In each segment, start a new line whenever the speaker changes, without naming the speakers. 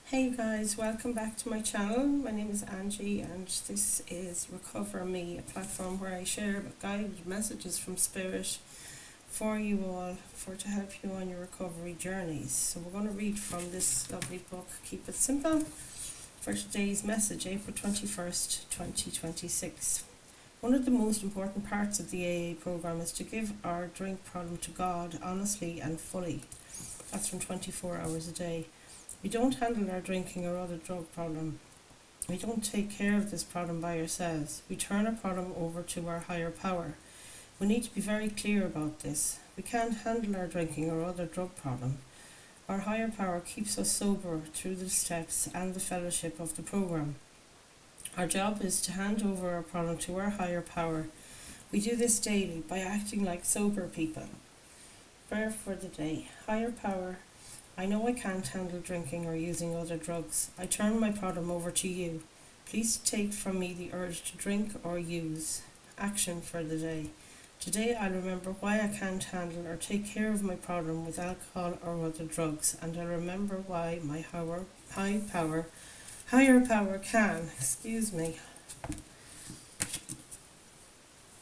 Hey guys, welcome back to my channel. My name is Angie and this is Recover Me, a platform where I share guided messages from Spirit for you all to help you on your recovery journeys. So we're going to read from this lovely book, Keep It Simple, for today's message, April 21st, 2026. One of the most important parts of the AA program is to give our drink problem to God honestly and fully. That's from 24 hours a day. We don't handle our drinking or other drug problem. We don't take care of this problem by ourselves. We turn our problem over to our higher power. We need to be very clear about this. We can't handle our drinking or other drug problem. Our higher power keeps us sober through the steps and the fellowship of the program. Our job is to hand over our problem to our higher power. We do this daily by acting like sober people. Prayer for the day. Higher power, I know I can't handle drinking or using other drugs. I turn my problem over to you. Please take from me the urge to drink or use. Action for the day. Today I'll remember why I can't handle or take care of my problem with alcohol or other drugs, and I'll remember why my higher power can.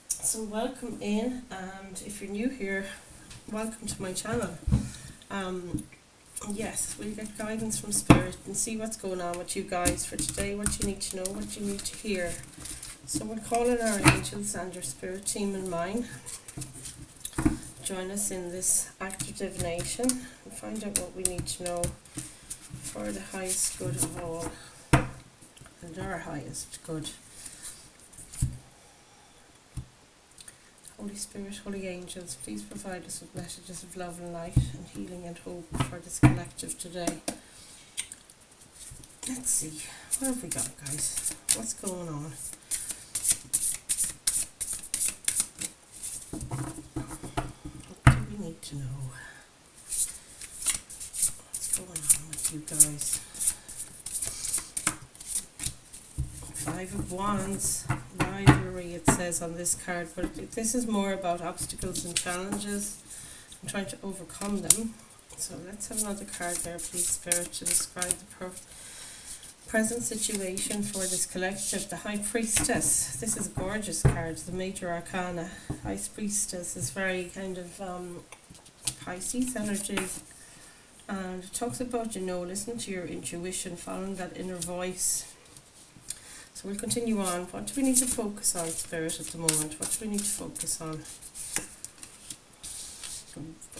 So welcome in, and if you're new here, welcome to my channel. Yes, we'll get guidance from Spirit and see what's going on with you guys for today, what you need to know, what you need to hear. So we're calling our angels and your spirit team and mine. Join us in this act of divination and find out what we need to know for the highest good of all and our highest good. Holy Spirit, Holy Angels, please provide us with messages of love and light and healing and hope for this collective today. Let's see, what have we got, guys? What's going on? What do we need to know? What's going on with you guys? Five of Wands, rivalry it says on this card, but this is more about obstacles and challenges and trying to overcome them. So let's have another card there, please, Spirit, to describe the present situation for this collective. The High Priestess. This is a gorgeous card, the Major Arcana. High Priestess is very kind of Pisces energy, and it talks about, listening to your intuition, following that inner voice. So we'll continue on. What do we need to focus on, Spirit, at the moment? What do we need to focus on?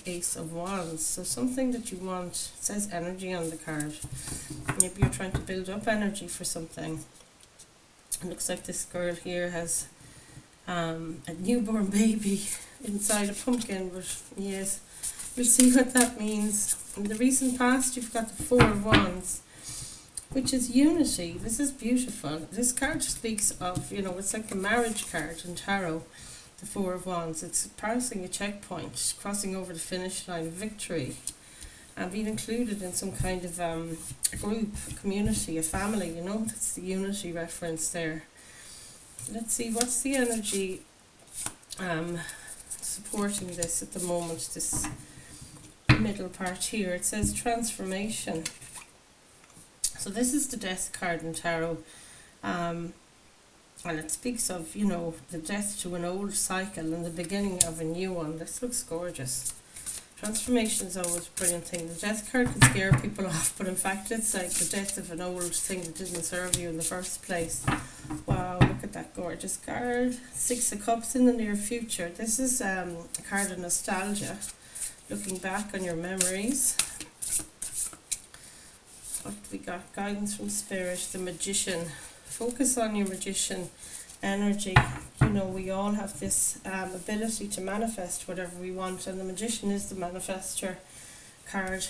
Ace of Wands. So something that you want. It says energy on the card. Maybe you're trying to build up energy for something. It looks like this girl here has a newborn baby inside a pumpkin, but yes, we'll see what that means. In the recent past, you've got the Four of Wands, which is unity. This is beautiful. This card speaks of, it's like the marriage card in tarot, the Four of Wands. It's passing a checkpoint, crossing over the finish line, victory, and being included in some kind of a group, a community, a family, that's the unity reference there. Let's see, what's the energy supporting this at the moment, this middle part here. It says transformation. So this is the Death card in tarot, and it speaks of, the death to an old cycle and the beginning of a new one. This looks gorgeous. Transformation is always a brilliant thing. The Death card can scare people off, but in fact it's like the death of an old thing that didn't serve you in the first place. Wow, look at that gorgeous card. Six of Cups in the near future. This is a card of nostalgia, looking back on your memories. What we got? Guidance from Spirit, the Magician. Focus on your Magician energy. We all have this ability to manifest whatever we want, and the Magician is the manifester card.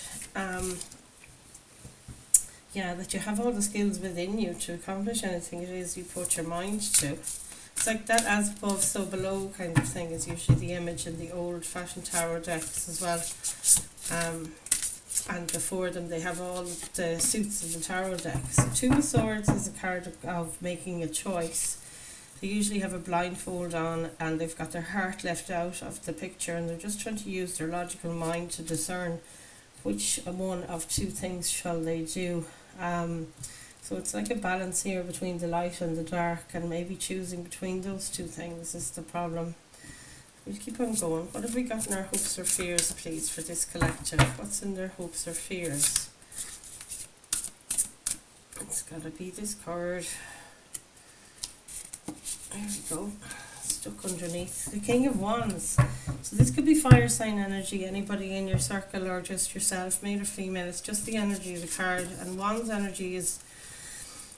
That you have all the skills within you to accomplish anything it is you put your mind to. It's like that as above, so below kind of thing is usually the image in the old-fashioned tarot decks as well. And before them they have all the suits of the tarot deck. So Two of Swords is a card of making a choice. They usually have a blindfold on and they've got their heart left out of the picture, and they're just trying to use their logical mind to discern which one of two things shall they do. So it's like a balance here between the light and the dark, and maybe choosing between those two things is the problem. We'll keep on going. What have we got in our hopes or fears, please, for this collective? What's in their hopes or fears? It's got to be this card. There we go. Stuck underneath. The King of Wands. So this could be fire sign energy, anybody in your circle or just yourself, male or female. It's just the energy of the card. And Wands energy is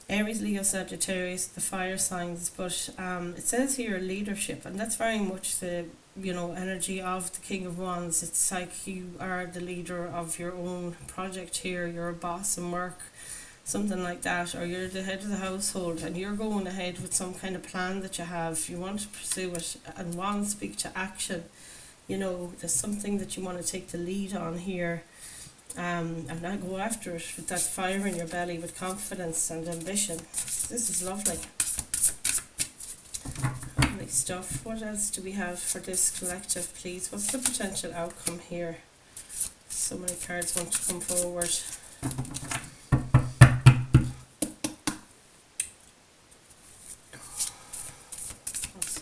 Aries, Leo, Sagittarius, the fire signs. But it says here leadership, and that's very much the energy of the King of Wands. It's like you are the leader of your own project here. You're a boss in work, something like that, or you're the head of the household and you're going ahead with some kind of plan that you have. You want to pursue it, and Wands speak to action. There's something that you want to take the lead on here, and now go after it with that fire in your belly, with confidence and ambition. This is lovely. Lovely stuff. What else do we have for this collective, please? What's the potential outcome here? So many cards want to come forward.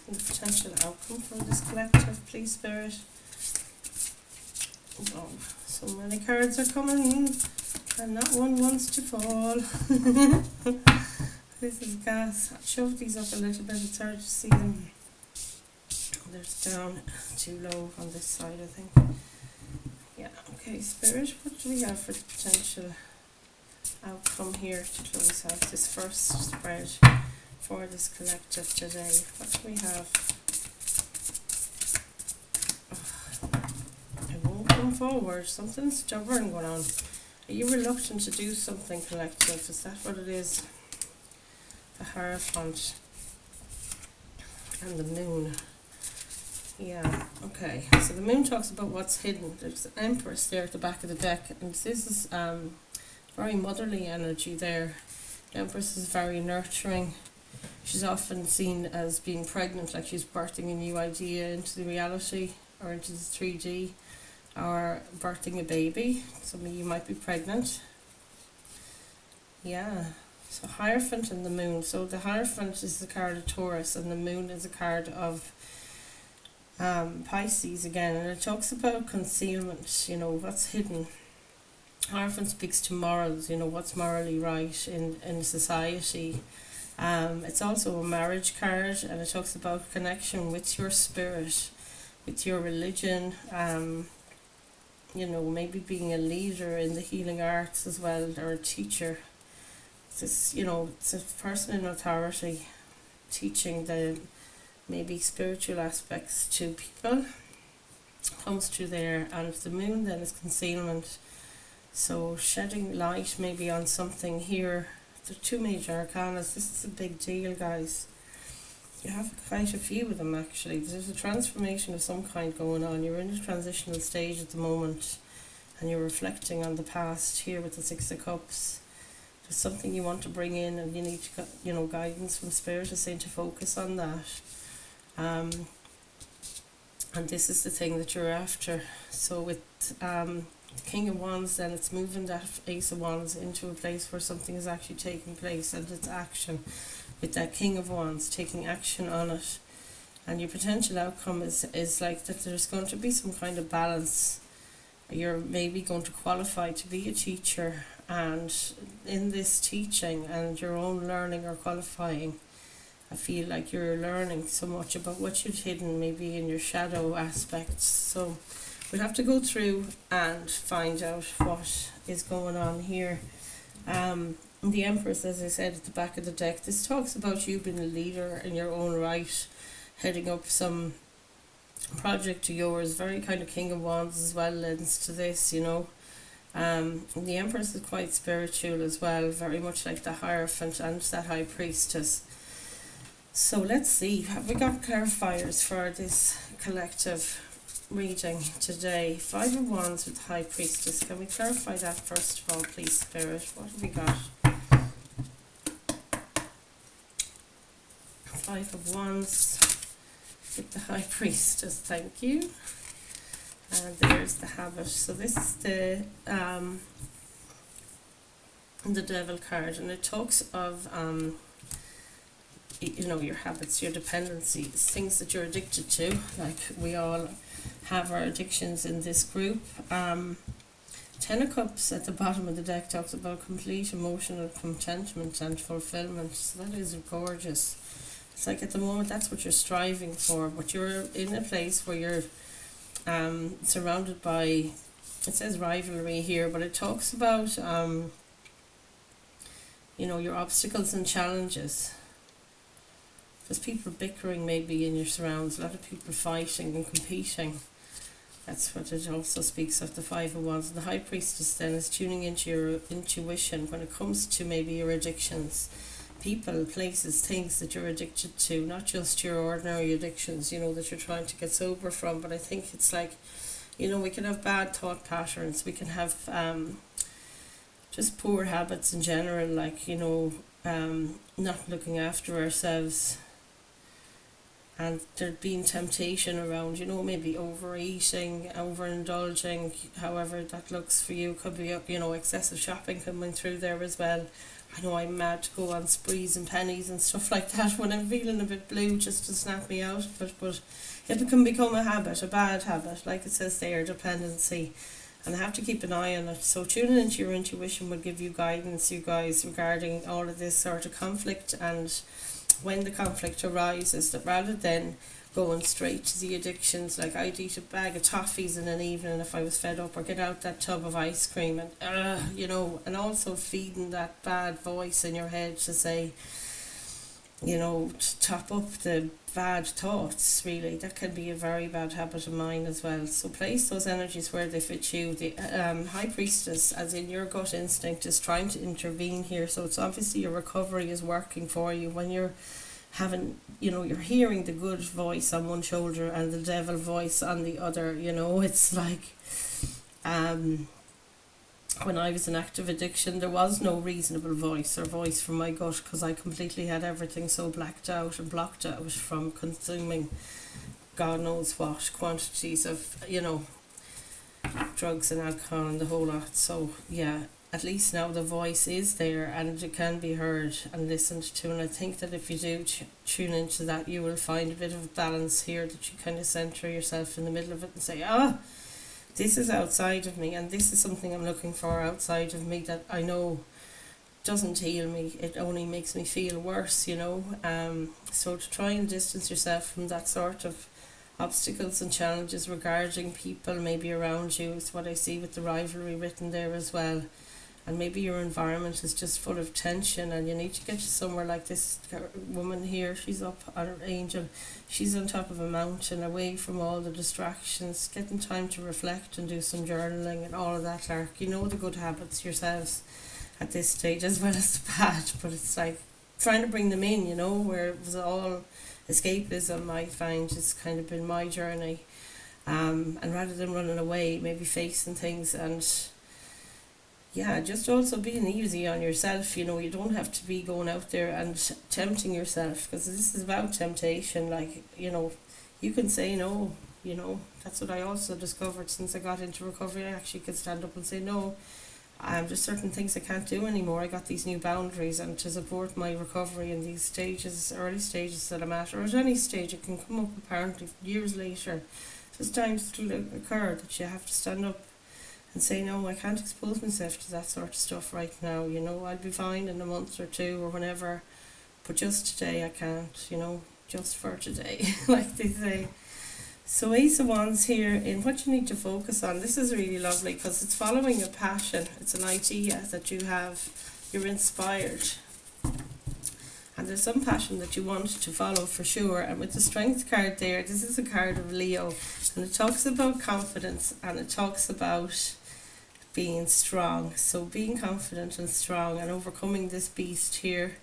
The potential outcome for this collective, please, Spirit. Oh, so many cards are coming and not one wants to fall. This is gas. I'll shove these up a little bit, it's hard to see them. They're down too low on this side, I think. Yeah, okay, Spirit, what do we have for the potential outcome here to close out this first spread for this collective today? What do we have? It won't come forward. Something's stubborn going on. Are you reluctant to do something, collective? Is that what it is? The Hierophant and the Moon. Yeah, okay. So the Moon talks about what's hidden. There's an Empress there at the back of the deck, and this is very motherly energy there. The Empress is very nurturing. She's often seen as being pregnant, like she's birthing a new idea into the reality or into the 3D, or birthing a baby. Some of you might be pregnant. Yeah. So Hierophant and the Moon. So the Hierophant is the card of Taurus, and the Moon is a card of Pisces again, and it talks about concealment, what's hidden. Hierophant speaks to morals, what's morally right in society. It's also a marriage card, and it talks about connection with your spirit, with your religion, maybe being a leader in the healing arts as well, or a teacher. It's a person in authority teaching the maybe spiritual aspects to people, comes through there. And the Moon then is concealment, so shedding light maybe on something here. There are two major arcana. This is a big deal, guys. You have quite a few of them, actually. There's a transformation of some kind going on. You're in a transitional stage at the moment, and you're reflecting on the past here with the Six of Cups. There's something you want to bring in, and you need to get, guidance from Spirit is saying to focus on that. And this is the thing that you're after. So with the King of Wands, then it's moving that Ace of Wands into a place where something is actually taking place, and it's action. With that King of Wands, taking action on it. And your potential outcome is like that there's going to be some kind of balance. You're maybe going to qualify to be a teacher, and in this teaching and your own learning or qualifying, I feel like you're learning so much about what you've hidden maybe in your shadow aspects. So we'll have to go through and find out what is going on here. The Empress, as I said, at the back of the deck, this talks about you being a leader in your own right, heading up some project of yours, very kind of King of Wands as well lends to this, the Empress is quite spiritual as well, very much like the Hierophant and that High Priestess. So let's see, have we got clarifiers for this collective reading today? 5 of Wands with High Priestess. Can we clarify that first of all, please, Spirit? What have we got? 5 of Wands with the High Priestess, thank you. And there's the Habit. So this is the the Devil card, and it talks of your habits, your dependencies, things that you're addicted to. Like we all have our addictions in this group. Ten of Cups at the bottom of the deck talks about complete emotional contentment and fulfillment. So that is gorgeous. It's like at the moment that's what you're striving for, but you're in a place where you're surrounded by, it says rivalry here, but it talks about your obstacles and challenges. There's people bickering maybe in your surrounds, a lot of people fighting and competing. That's what it also speaks of, the Five of Wands. The High Priestess then is tuning into your intuition when it comes to maybe your addictions. People, places, things that you're addicted to, not just your ordinary addictions, that you're trying to get sober from. But I think it's like, we can have bad thought patterns. We can have just poor habits in general, like, not looking after ourselves. And there being temptation around, maybe overeating, overindulging, however that looks for you. Could be, excessive shopping coming through there as well. I know I'm mad to go on sprees and pennies and stuff like that when I'm feeling a bit blue, just to snap me out of it. But it can become a habit, a bad habit, like it says there, dependency. And I have to keep an eye on it. So tuning into your intuition will give you guidance, you guys, regarding all of this sort of conflict. And when the conflict arises, that rather than going straight to the addictions, like I'd eat a bag of toffees in an evening if I was fed up, or get out that tub of ice cream and and also feeding that bad voice in your head to say, to top up the bad thoughts. Really, that can be a very bad habit of mine as well. So place those energies where they fit you. The High Priestess, as in your gut instinct, is trying to intervene here. So it's obviously your recovery is working for you when you're having, you're hearing the good voice on one shoulder and the devil voice on the other. It's like when I was in active addiction, there was no reasonable voice from my gut, because I completely had everything so blacked out and blocked out from consuming God knows what quantities of, drugs and alcohol and the whole lot. So yeah, at least now the voice is there and it can be heard and listened to. And I think that if you do tune into that, you will find a bit of balance here, that you kind of center yourself in the middle of it and say, this is outside of me, and this is something I'm looking for outside of me that I know doesn't heal me. It only makes me feel worse, So to try and distance yourself from that sort of obstacles and challenges regarding people maybe around you is what I see with the rivalry written there as well. And maybe your environment is just full of tension, and you need to get to somewhere like this woman here. She's up on her angel. She's on top of a mountain, away from all the distractions, getting time to reflect and do some journaling and all of that lark. The good habits yourselves at this stage as well as the bad, but it's like trying to bring them in, where it was all escapism. I find it's kind of been my journey, and rather than running away, maybe facing things and just also being easy on yourself. You don't have to be going out there and tempting yourself, because this is about temptation. Like, you can say no. That's what I also discovered since I got into recovery. I actually could stand up and say no. There's certain things I can't do anymore. I got these new boundaries, and to support my recovery in these stages, early stages that I'm at, or at any stage, it can come up apparently years later. There's times it'll occur that you have to stand up and say, no, I can't expose myself to that sort of stuff right now. I'll be fine in a month or two or whenever, but just today I can't, just for today, like they say. So Ace of Wands here, in what you need to focus on. This is really lovely because it's following a passion. It's an idea that you have, you're inspired. And there's some passion that you want to follow for sure. And with the Strength card there, this is a card of Leo. And it talks about confidence, and it talks about being strong. So being confident and strong and overcoming this beast here.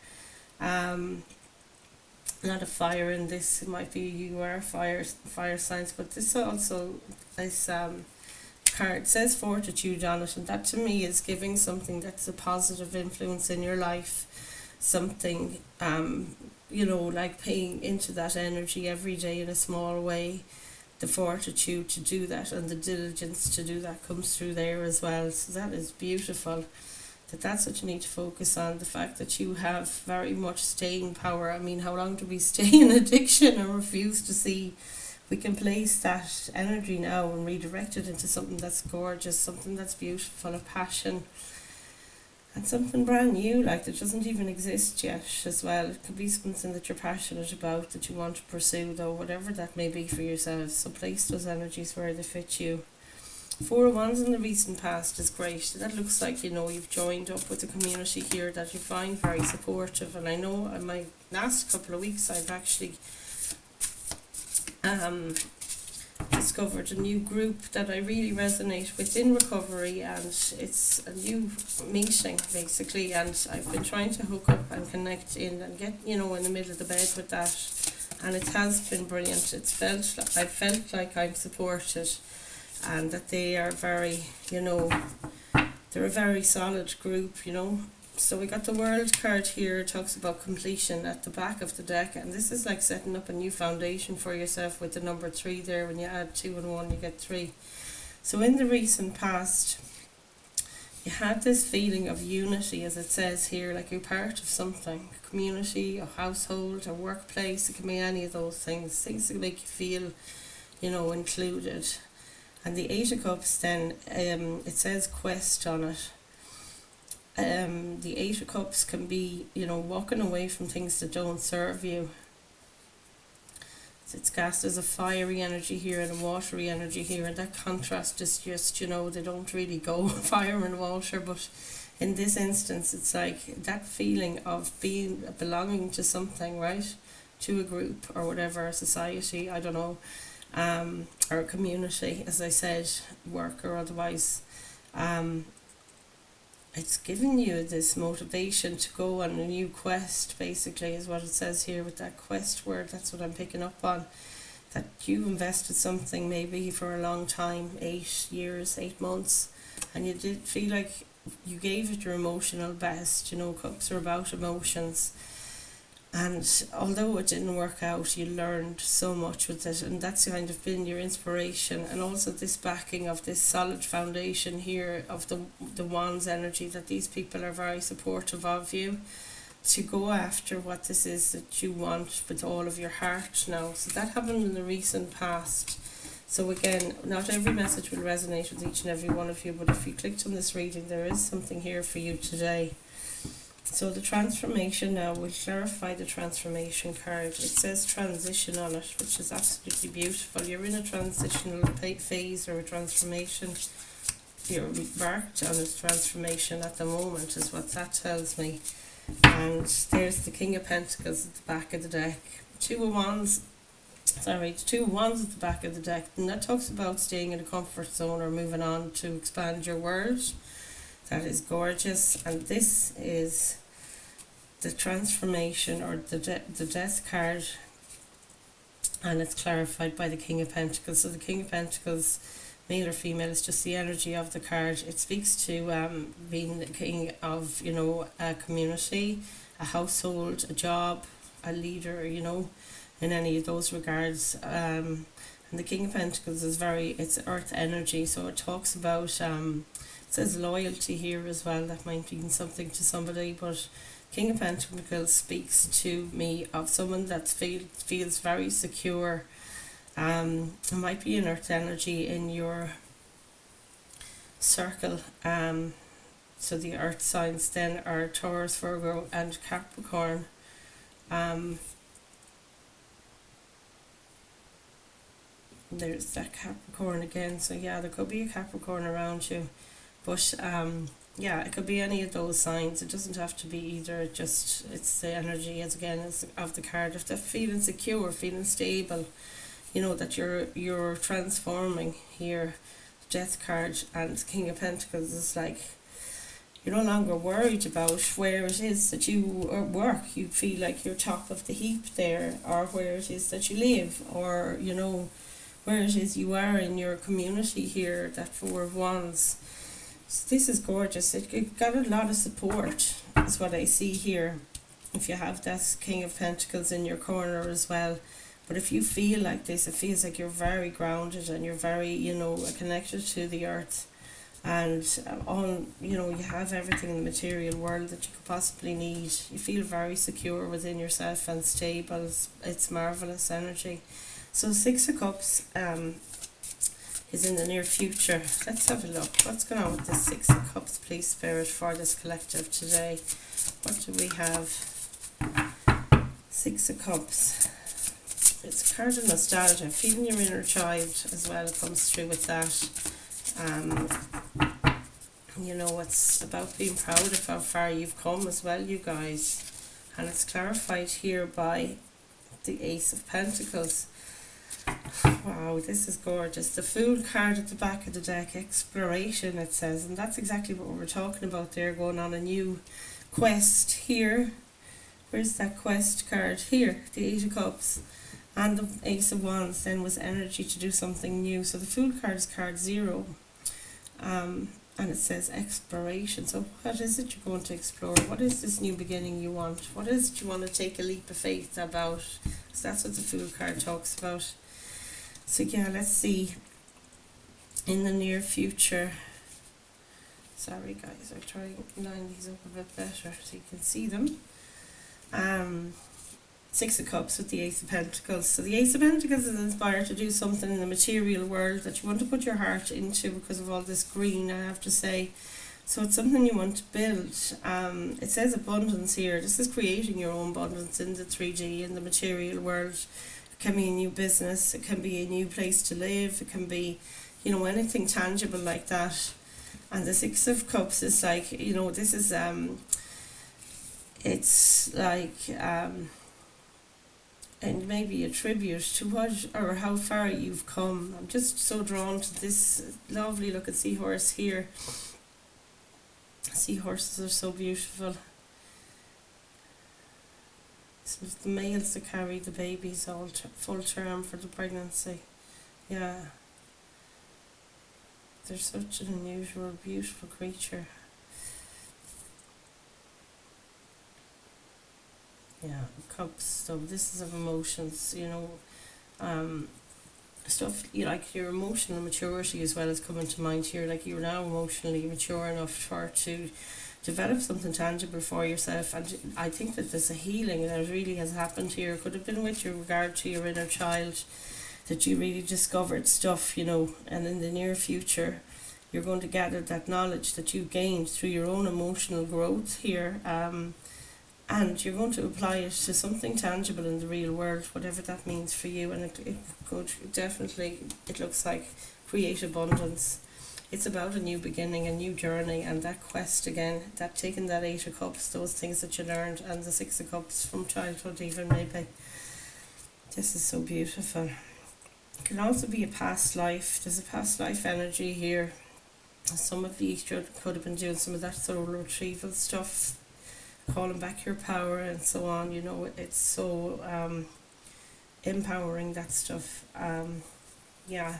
Not a fire in this, it might be you are fire signs, but this also, this card says fortitude on it, and that to me is giving something that's a positive influence in your life, something like paying into that energy every day in a small way. The fortitude to do that and the diligence to do that comes through there as well, so that is beautiful. that's what you need to focus on. The fact that you have very much staying power. I mean, how long do we stay in addiction and refuse to see we can place that energy now and redirect it into something that's gorgeous, something that's beautiful, a passion, and something brand new, like that doesn't even exist yet as well. It could be something that you're passionate about, that you want to pursue, though, whatever that may be for yourself. So place those energies where they fit you. Four of Wands in the recent past is great. That looks like, you've joined up with a community here that you find very supportive. And I know in my last couple of weeks I've actually discovered a new group that I really resonate with in recovery, and it's a new meeting basically, and I've been trying to hook up and connect in and get in the middle of the bed with that, and it has been brilliant. I felt like I'm supported, and that they are very, they're a very solid group, So we got the World card here. It talks about completion at the back of the deck, and this is like setting up a new foundation for yourself with the number 3 there. When you add 2 and 1, you get 3. So in the recent past, you had this feeling of unity, as it says here, like you're part of something, a community, a household, a workplace. It can be any of those things that make you feel, included. And the 8 of Cups then, it says quest on it. The 8 of Cups can be, walking away from things that don't serve you. It's cast as a fiery energy here and a watery energy here, and that contrast is just, they don't really go fire and water, but in this instance it's like that feeling of belonging to something, right? To a group or whatever, a society, I don't know, or a community, as I said, work or otherwise. It's giving you this motivation to go on a new quest, basically, is what it says here with that quest word. That's what I'm picking up on. That you've invested something maybe for a long time, 8 years, 8 months, and you did feel like you gave it your emotional best. Cups are about emotions. And although it didn't work out, you learned so much with it, and that's kind of been your inspiration. And also this backing of this solid foundation here of the Wands energy, that these people are very supportive of you to go after what this is that you want with all of your heart now. So that happened in the recent past. So again, not every message will resonate with each and every one of you, but if you clicked on this reading, there is something here for you today. So the transformation now, we'll clarify the transformation card. It says transition on it, which is absolutely beautiful. You're in a transitional phase or a transformation. You're embarked on a transformation at the moment, is what that tells me. And there's the King of Pentacles at the back of the deck. The Two of Wands at the back of the deck. And that talks about staying in a comfort zone or moving on to expand your world. That is gorgeous. And this is the transformation, or the death card, and it's clarified by the King of Pentacles. So the King of Pentacles, male or female, is just the energy of the card. It speaks to being the king of, a community, a household, a job, a leader, in any of those regards. And the King of Pentacles is it's earth energy, so it talks about, it says loyalty here as well. That might mean something to somebody, but King of Pentacles speaks to me of someone that feels very secure. It might be an earth energy in your circle. So the earth signs then are Taurus, Virgo and Capricorn. There's that Capricorn again. So yeah, there could be a Capricorn around you. But it could be any of those signs. It doesn't have to be either. It's the energy, as of the card. If they're feeling secure, feeling stable, that you're transforming here. Death card and King of Pentacles is like, you're no longer worried about where it is that you work. You feel like you're top of the heap there, or where it is that you live, or where it is you are in your community here. That Four of Wands. This is gorgeous. It got a lot of support, is what I see here. If you have that King of Pentacles in your corner as well. But if you feel like this, it feels like you're very grounded and you're very, connected to the earth. and you have everything in the material world that you could possibly need. You feel very secure within yourself and stable. It's marvelous energy. So Six of Cups is in the near future. Let's have a look. What's going on with the Six of Cups, please, Spirit, for this collective today? What do we have? Six of Cups. It's a card of nostalgia. Feeling your inner child as well comes through with that. It's about being proud of how far you've come as well, you guys. And it's clarified here by the Ace of Pentacles. Wow, this is gorgeous. The Fool card at the back of the deck, exploration, it says. And that's exactly what we're talking about there, going on a new quest here. Where's that quest card? Here, the Eight of Cups. And the Ace of Wands then was energy to do something new. So the Fool card is card 0. And it says exploration. So what is it you're going to explore? What is this new beginning you want? What is it you want to take a leap of faith about? So that's what the Fool card talks about. So yeah, let's see. In the near future. Sorry guys, I'll try and line these up a bit better so you can see them. Six of Cups with the Ace of Pentacles. So the Ace of Pentacles is inspired to do something in the material world that you want to put your heart into because of all this green, I have to say. So it's something you want to build. It says abundance here. This is creating your own abundance in the 3D, in the material world. It can be a new business. It can be a new place to live. It can be, anything tangible like that. And the Six of Cups is like, this is, it's like, and maybe a tribute to what or how far you've come. I'm just so drawn to this lovely looking seahorse here. Seahorses are so beautiful. Some of the males that carry the babies all full term for the pregnancy. Yeah. They're such an unusual, beautiful creature. Yeah, Cups. So this is of emotions, stuff like your emotional maturity as well is coming to mind here. Like you're now emotionally mature enough to develop something tangible for yourself, and I think that there's a healing that really has happened here. Could have been with your regard to your inner child, that you really discovered stuff, and in the near future you're going to gather that knowledge that you gained through your own emotional growth here. And you're going to apply it to something tangible in the real world, whatever that means for you. And it could definitely, it looks like, create abundance. It's about a new beginning, a new journey, and that quest again, that taking that Eight of Cups, those things that you learned, and the Six of Cups from childhood even maybe. This is so beautiful. It can also be a past life. There's a past life energy here. Some of you could have been doing some of that soul retrieval stuff, calling back your power and so on. It's so empowering, that stuff. Yeah,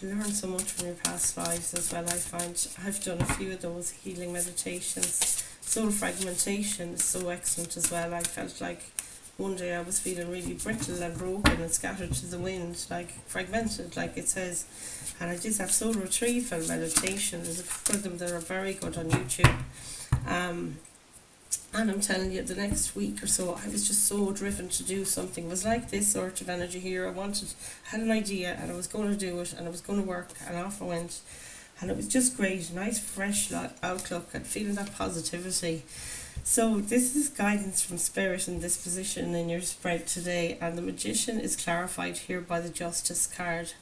learn so much from your past lives as well. I find I've done a few of those healing meditations. Soul fragmentation is so excellent as well. I felt like one day I was feeling really brittle and broken and scattered to the wind, like fragmented, like it says. And I did that soul retrieval meditation. There's a couple of them that are very good on YouTube. And I'm telling you, the next week or so, I was just so driven to do something. It was like this sort of energy here. I had an idea, and I was going to do it, and I was going to work, and off I went. And it was just great, nice fresh outlook, and feeling that positivity. So this is guidance from Spirit in this position in your spread today, and the Magician is clarified here by the Justice card.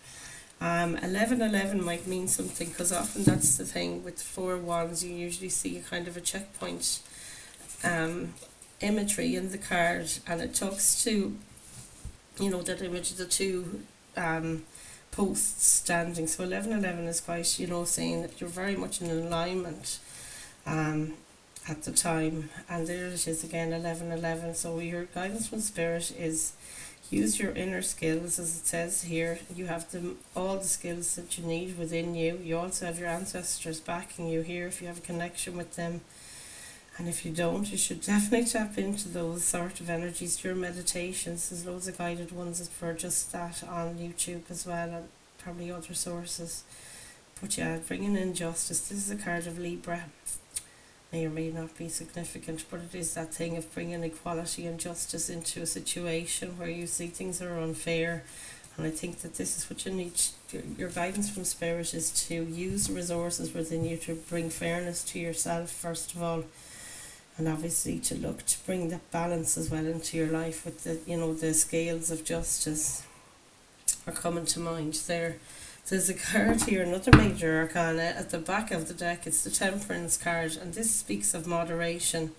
1111 might mean something, because often that's the thing with the Four of Wands. You usually see a kind of a checkpoint imagery in the card, and it talks to that image of the two posts standing. So 1111 is quite saying that you're very much in alignment at the time. And there it is again, 1111. So your guidance from Spirit is use your inner skills, as it says here. You have all the skills that you need within you. You also have your ancestors backing you here if you have a connection with them. And if you don't, you should definitely tap into those sort of energies. Your meditations, there's loads of guided ones for just that on YouTube as well, and probably other sources. But yeah, bringing in justice. This is a card of Libra. May or may not be significant, but it is that thing of bringing equality and justice into a situation where you see things are unfair. And I think that this is what you need. Your guidance from Spirit is to use the resources within you to bring fairness to yourself, first of all, and obviously to look to bring that balance as well into your life with the scales of justice are coming to mind there. There's a card here, another major arcana at the back of the deck. It's the Temperance card, and this speaks of moderation.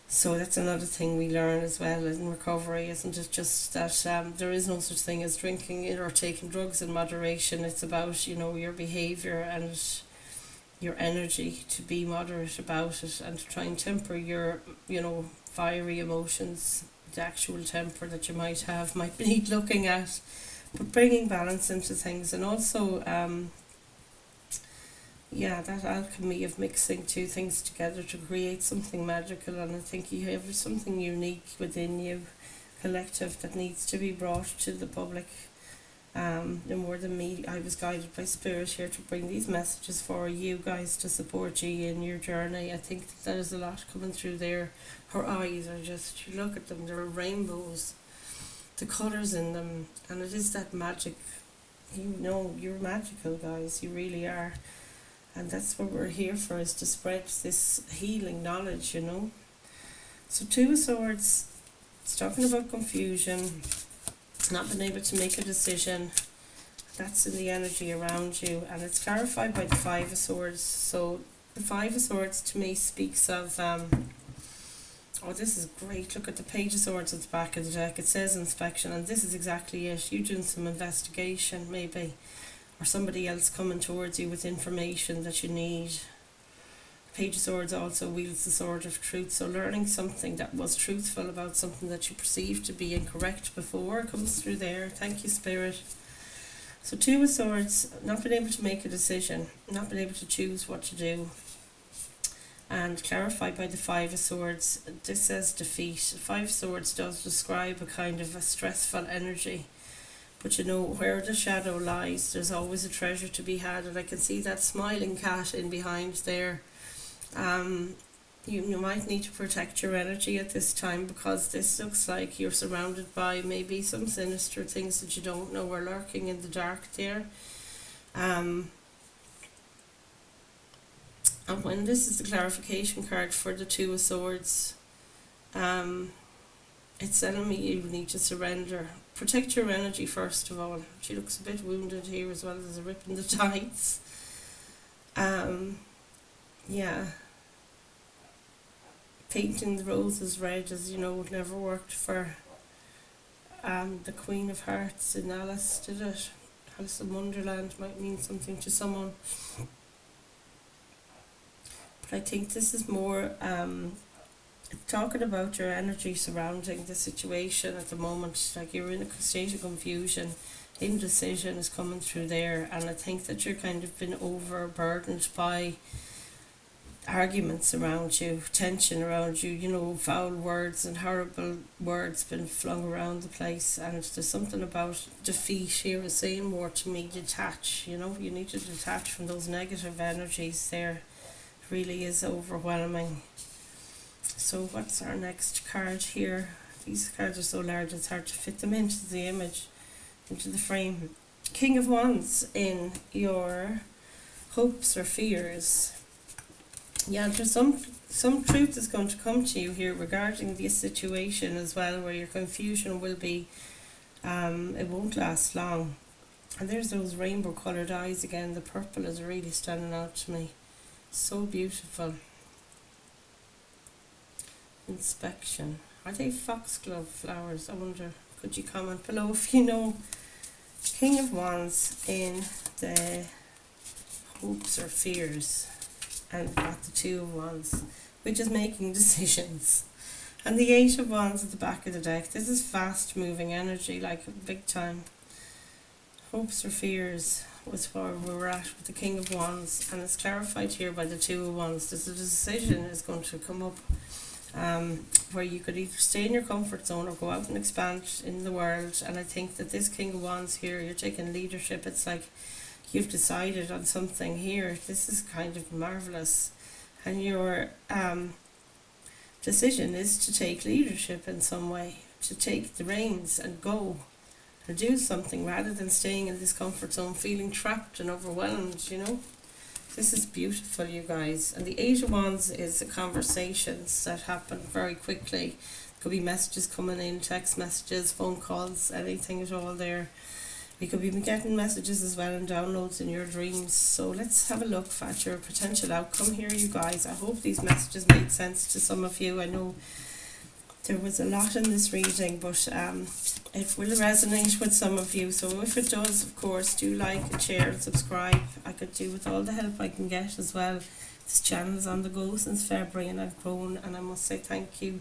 So that's another thing we learn as well in recovery, isn't it? Just that there is no such thing as drinking or taking drugs in moderation. It's about, your behaviour and your energy, to be moderate about it and to try and temper your, fiery emotions. The actual temper that you might have might need looking at. But bringing balance into things, and also, that alchemy of mixing two things together to create something magical. And I think you have something unique within you, collective, that needs to be brought to the public. No more than me, I was guided by Spirit here to bring these messages for you guys to support you in your journey. I think that there's a lot coming through there. Her eyes are just, you look at them, they're rainbows. The colours in them, and it is that magic. You're magical, guys, you really are, and that's what we're here for, is to spread this healing knowledge. So Two of Swords, it's talking about confusion, not being able to make a decision. That's in the energy around you, and it's clarified by the Five of Swords. So the Five of Swords to me speaks of this is great. Look at the Page of Swords at the back of the deck. It says inspection, and this is exactly it. You doing some investigation, maybe, or somebody else coming towards you with information that you need. Page of Swords also wields the sword of truth, so learning something that was truthful about something that you perceived to be incorrect before comes through there. Thank you, Spirit. So Two of Swords, not being able to make a decision, not being able to choose what to do. And clarified by the Five of Swords, this says defeat. The Five of Swords does describe a kind of a stressful energy, but where the shadow lies, there's always a treasure to be had. And I can see that smiling cat in behind there. You might need to protect your energy at this time, because this looks like you're surrounded by maybe some sinister things that you don't know are lurking in the dark there. And when this is the clarification card for the Two of Swords, it's telling me you need to surrender. Protect your energy first of all. She looks a bit wounded here as well. There's a rip in the tights. Painting the roses red, as never worked for the Queen of Hearts in Alice, did it? Alice in Wonderland might mean something to someone. But I think this is more talking about your energy surrounding the situation at the moment. Like, you're in a state of confusion, indecision is coming through there, and I think that you're kind of been overburdened by arguments around you, tension around you, foul words and horrible words been flung around the place. And there's something about defeat here is saying more to me, detach. You need to detach from those negative energies there. Really is overwhelming. So what's our next card here? These cards are so large it's hard to fit them into the image, into the frame. King of Wands in your hopes or fears. Yeah, there's some truth is going to come to you here regarding this situation as well, where your confusion will be, it won't last long. And there's those rainbow coloured eyes again. The purple is really standing out to me. So beautiful. Inspection. Are they foxglove flowers? I wonder, could you comment below if you know? King of Wands in the hopes or fears. And got the Two of Wands, which is making decisions. And the Eight of Wands at the back of the deck. This is fast moving energy, like big time. Hopes or fears was where we were at with the King of Wands, and it's clarified here by the Two of Wands. There's a decision is going to come up where you could either stay in your comfort zone or go out and expand in the world. And I think that this King of Wands here, you're taking leadership. It's like you've decided on something here. This is kind of marvellous. And your decision is to take leadership in some way, to take the reins and go and do something rather than staying in this comfort zone, feeling trapped and overwhelmed, you know. This is beautiful, you guys. And the Eight of Wands is the conversations that happen very quickly. Could be messages coming in, text messages, phone calls, anything at all there. We could be getting messages as well and downloads in your dreams. So let's have a look at your potential outcome here, you guys. I hope these messages make sense to some of you. I know there was a lot in this reading, but it will resonate with some of you. So if it does, of course, do like and share and subscribe. I could do with all the help I can get as well. This channel is on the go since February and I've grown, and I must say thank you.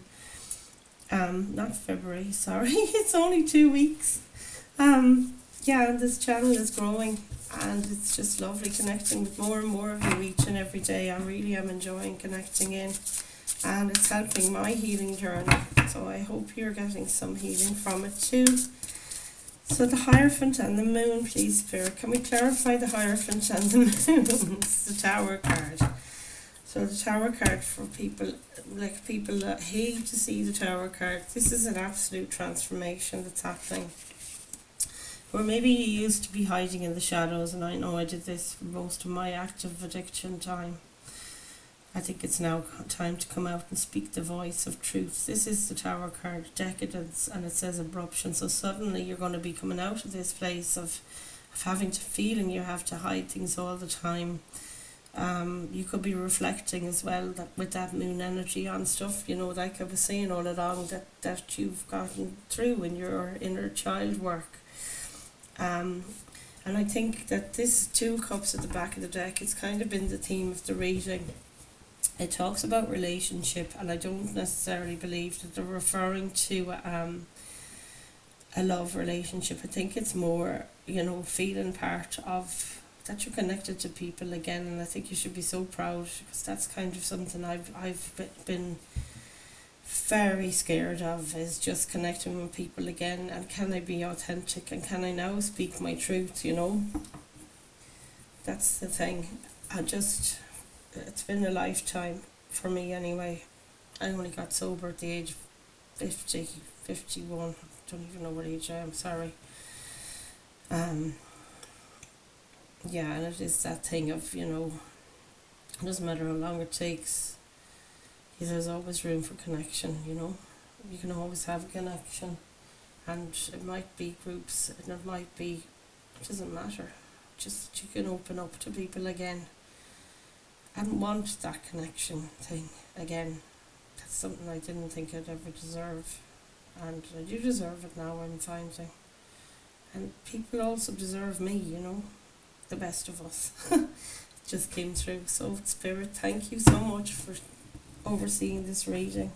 Not February, sorry, it's only 2 weeks. Yeah, and this channel is growing, and it's just lovely connecting with more and more of you each and every day. I really am enjoying connecting in, and it's helping my healing journey. So I hope you're getting some healing from it too. So the Hierophant and the Moon, please, Spirit. Can we clarify the Hierophant and the Moon? It's the Tower card. So the Tower card for people, like people that hate to see the Tower card. This is an absolute transformation that's happening. Or maybe you used to be hiding in the shadows, and I know I did this for most of my active addiction time. I think it's now time to come out and speak the voice of truth. This is the Tower card, decadence, and it says abruption. So suddenly you're going to be coming out of this place of having to feeling you have to hide things all the time. You could be reflecting as well that with that moon energy on stuff, you know, like I was saying all along, that you've gotten through in your inner child work. And I think that this Two Cups at the back of the deck, it's kind of been the theme of the reading. It talks about relationship, and I don't necessarily believe that they're referring to a love relationship. I think it's more, you know, feeling part of that you're connected to people again, and I think you should be so proud, because that's kind of something I've been very scared of, is just connecting with people again, and can I be authentic, and can I now speak my truth, you know. That's the thing. It's been a lifetime for me anyway. I only got sober at the age of 50, 51, don't even know what age I am, sorry. Yeah, and it is that thing of, you know, it doesn't matter how long it takes, there's always room for connection, you know. You can always have a connection, and it might be groups, and it might be, it doesn't matter, just that you can open up to people again and want that connection thing again. That's something I didn't think I'd ever deserve, and I do deserve it now, I'm finding. And people also deserve me, you know, the best of us. Just came through. So Spirit, thank you so much for overseeing this reading,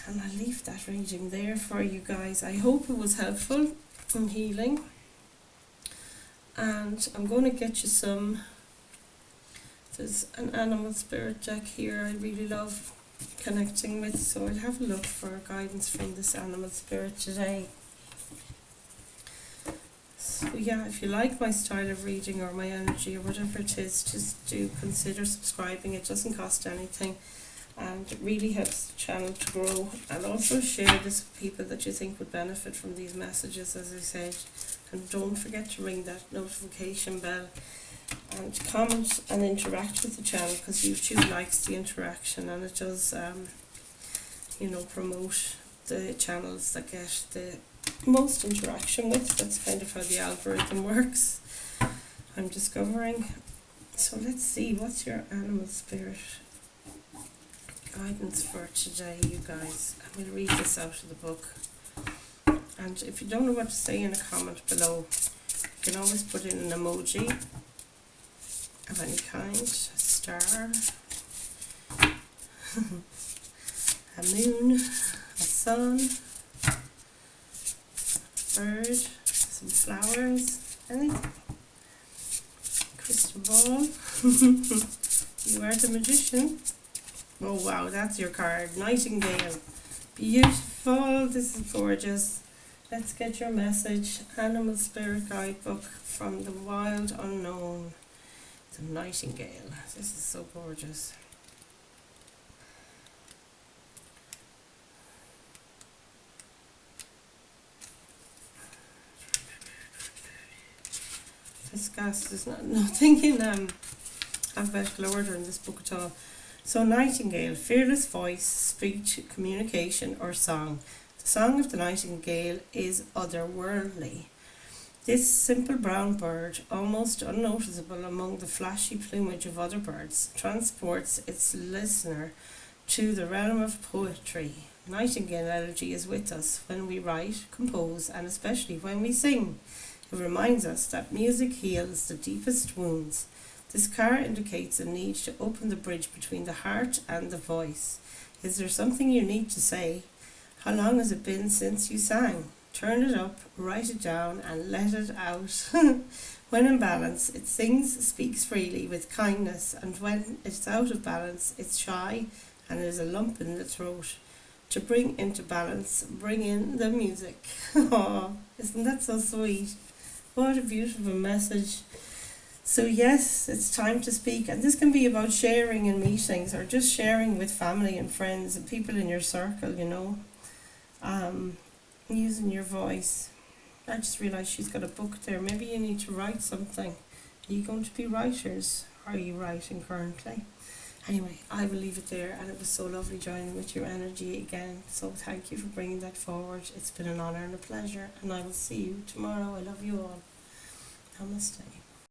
and I'll leave that reading there for you guys. I hope it was helpful and healing, and I'm going to get you some. There's an animal spirit deck here I really love connecting with, so I'll have a look for guidance from this animal spirit today. So yeah, if you like my style of reading or my energy or whatever it is, just do consider subscribing. It doesn't cost anything, and it really helps the channel to grow. And also share this with people that you think would benefit from these messages, as I said. And don't forget to ring that notification bell, and comment and interact with the channel, because YouTube likes the interaction, and it does you know, promote the channels that get the most interaction with. That's kind of how the algorithm works, I'm discovering. So let's see, what's your animal spirit guidance for today, you guys? I'm going to read this out of the book, and if you don't know what to say in a comment below, you can always put in an emoji of any kind, a star, a moon, a sun, bird, some flowers, anything. Crystal ball. You are the magician. Oh wow, that's your card. Nightingale. Beautiful. This is gorgeous. Let's get your message. Animal Spirit Guidebook from the Wild Unknown. The Nightingale. This is so gorgeous. This gas, there's nothing in alphabetical order in this book at all. So nightingale, fearless voice, speech, communication or song. The song of the nightingale is otherworldly. This simple brown bird, almost unnoticeable among the flashy plumage of other birds, transports its listener to the realm of poetry. Nightingale energy is with us when we write, compose, and especially when we sing. It reminds us that music heals the deepest wounds. This card indicates a need to open the bridge between the heart and the voice. Is there something you need to say? How long has it been since you sang? Turn it up, write it down, and let it out. When in balance, it sings, speaks freely with kindness, and when it's out of balance, it's shy and there's a lump in the throat. To bring into balance, bring in the music. Oh, isn't that so sweet? What a beautiful message. So yes, it's time to speak, and this can be about sharing in meetings or just sharing with family and friends and people in your circle, using your voice. I just realised she's got a book there. Maybe you need to write something. Are you going to be writers? Are you writing currently? Anyway, I will leave it there, and it was so lovely joining with your energy again. So thank you for bringing that forward. It's been an honour and a pleasure, and I will see you tomorrow. I love you all. Namaste.